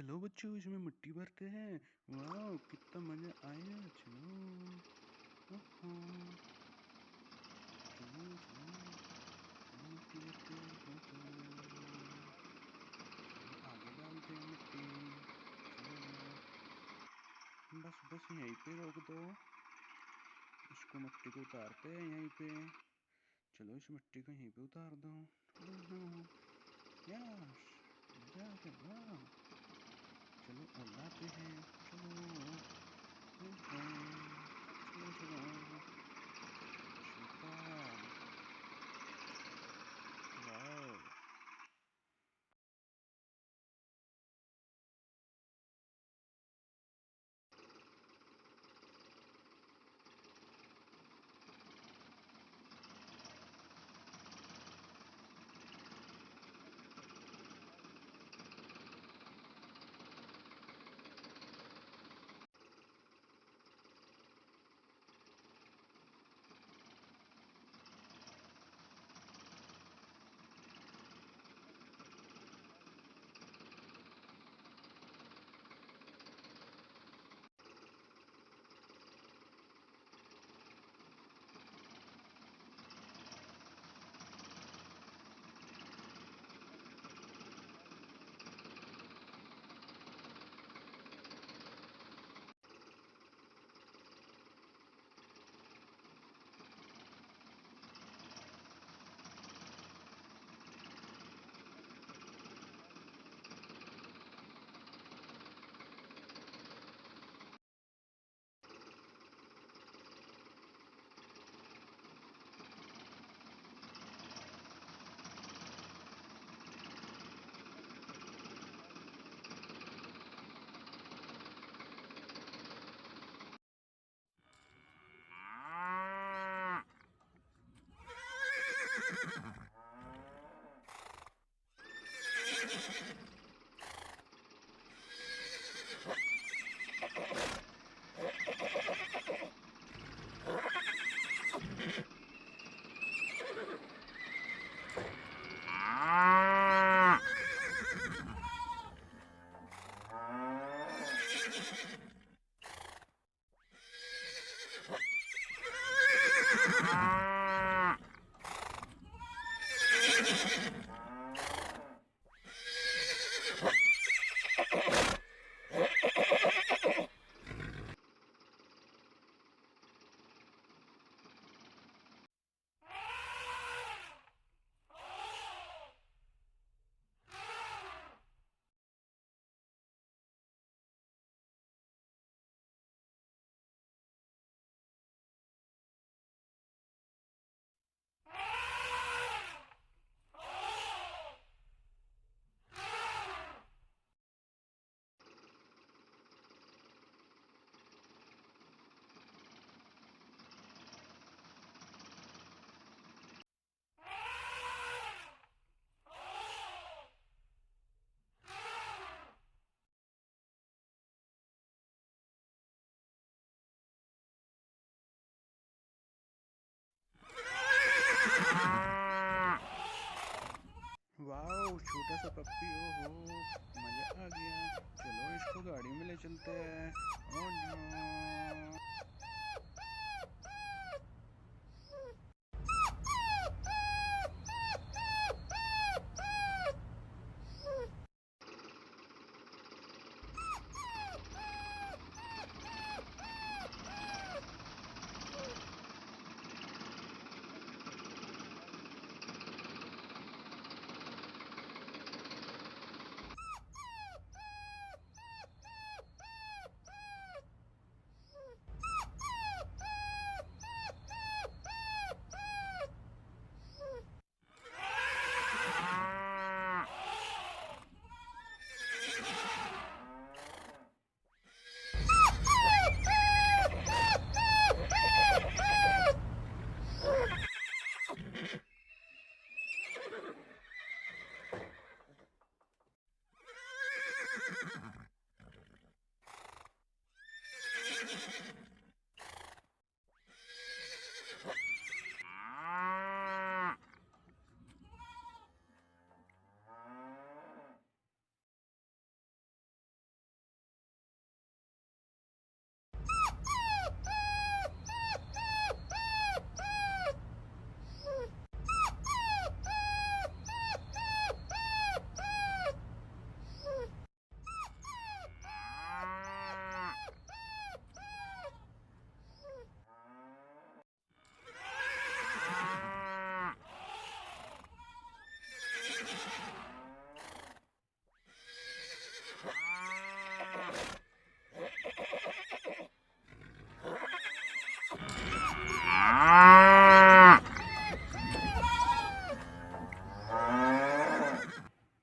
चलो बच्चों इसमें मिट्टी भरते हैं। वाह कितना मजा आएगा। चलो। ओहो। चलो चलो। चलो मिट्टी भरते हैं। हो हो। चलो आगे डालते हैं मिट्टी। चलो। बस बस यहीं पे रोक दो। इसको मिट्टी को उतारते हैं यहीं पे। चलो इस मिट्टी को यहीं पे उतार दो। ओहो। यस। मजा आ गया। वाह। चलो और लाते हैं। चलो। ओहो। चलो चलो। सुपर। वाह। वाह छोटा सा पप्पी। ओहो मजा आ गया। चलो इसको गाड़ी में ले चलते हैं। Oh no.